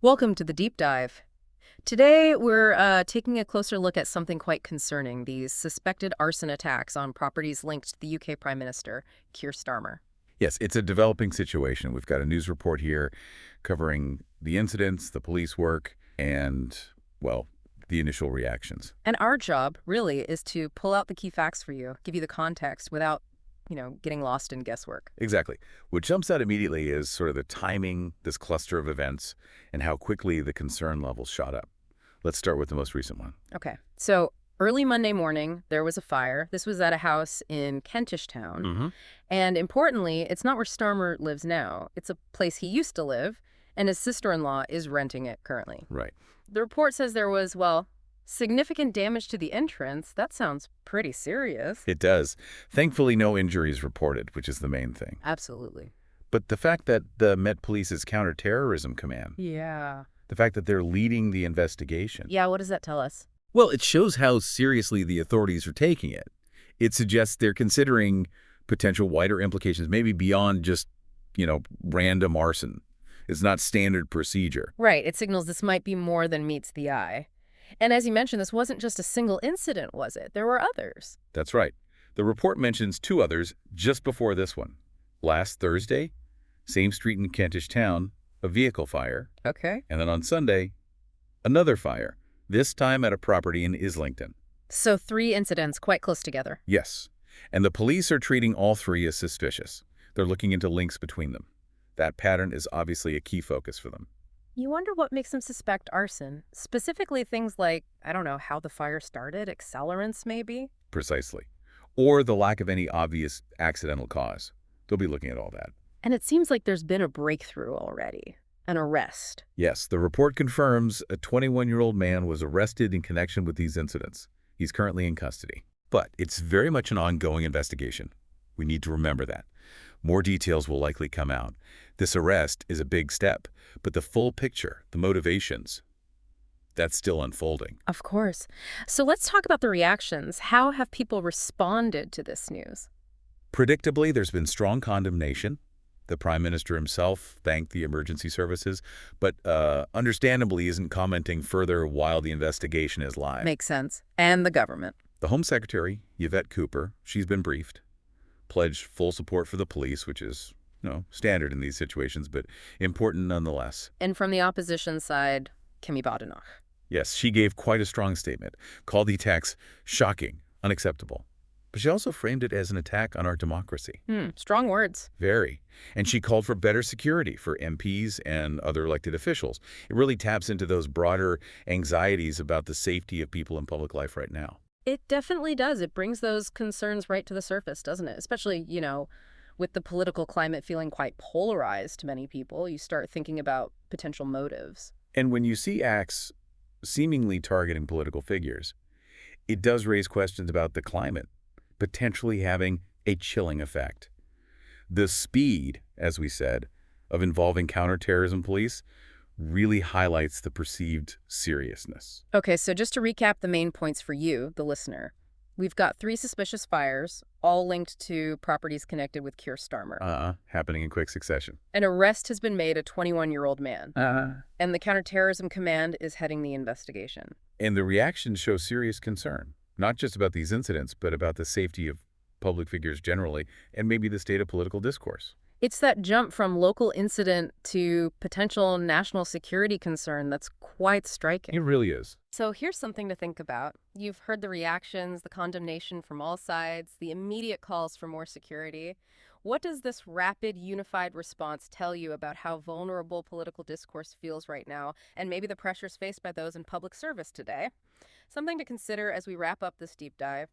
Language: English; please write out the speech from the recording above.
Welcome to the deep dive. Today, we're taking a closer look at something quite concerning, these suspected arson attacks on properties linked to the UK Prime Minister, Keir Starmer. Yes, it's a developing situation. We've got a news report here covering the incidents, the police work, and, well, the initial reactions. And our job, really, is to pull out the key facts for you, give you the context without, getting lost in guesswork. Exactly. What jumps out immediately is sort of the timing, this cluster of events, and how quickly the concern levels shot up. Let's start with the most recent one. Okay, so early Monday morning, there was a fire. This was at a house in Kentish Town. Mm-hmm. And importantly, it's not where Starmer lives now. It's a place he used to live, and his sister-in-law is renting it currently. Right. The report says there was, well, significant damage to the entrance. That sounds pretty serious. It does. Thankfully, no injuries reported, which is the main thing. Absolutely. But the fact that the Met Police's Counter-terrorism command, Yeah. the fact that they're leading the investigation. Yeah, what does that tell us? Well, it shows how seriously the authorities are taking it. It suggests they're considering potential wider implications, maybe beyond just, random arson. It's not standard procedure. Right, it signals this might be more than meets the eye. And as you mentioned, this wasn't just a single incident, was it? There were others. That's right. The report mentions two others just before this one. Last Thursday, same street in Kentish Town, a vehicle fire. Okay. And then on Sunday, another fire, this time at a property in Islington. So 3 incidents quite close together. Yes. And the police are treating all three as suspicious. They're looking into links between them. That pattern is obviously a key focus for them. You wonder what makes them suspect arson. Specifically things like, I don't know, how the fire started, accelerants maybe? Precisely. Or the lack of any obvious accidental cause. They'll be looking at all that. And it seems like there's been a breakthrough already. An arrest. Yes, the report confirms a 21-year-old man was arrested in connection with these incidents. He's currently in custody. But it's very much an ongoing investigation. We need to remember that. More details will likely come out. This arrest is a big step, but the full picture, the motivations, that's still unfolding. Of course. So let's talk about the reactions. How have people responded to this news? Predictably, there's been strong condemnation. The Prime Minister himself thanked the emergency services, but understandably isn't commenting further while the investigation is live. Makes sense. And the government. The Home Secretary, Yvette, she's been briefed, pledged full support for the police, which is, standard in these situations, but important nonetheless. And from the opposition side, Kemi Badenoch. Yes, she gave quite a strong statement, called the attacks shocking, unacceptable. But she also framed it as an attack on our democracy. Strong words. Very. And she called for better security for MPs and other elected officials. It really taps into those broader anxieties about the safety of people in public life right now. It definitely does. It brings those concerns right to the surface, doesn't it? Especially, with the political climate feeling quite polarized to many people, you start thinking about potential motives. And when you see acts seemingly targeting political figures, it does raise questions about the climate, potentially having a chilling effect. The speed, as we said, of involving counterterrorism police really highlights the perceived seriousness. Okay, so just to recap the main points for you, the listener. We've got 3 suspicious fires, all linked to properties connected with Keir Starmer. Happening in quick succession. An arrest has been made, a 21-year-old man. And the Counterterrorism Command is heading the investigation. And the reactions show serious concern, not just about these incidents, but about the safety of public figures generally, and maybe the state of political discourse. It's that jump from local incident to potential national security concern that's quite striking. It really is. So here's something to think about. You've heard the reactions, the condemnation from all sides, the immediate calls for more security. What does this rapid, unified response tell you about how vulnerable political discourse feels right now, and maybe the pressures faced by those in public service today? Something to consider as we wrap up this deep dive.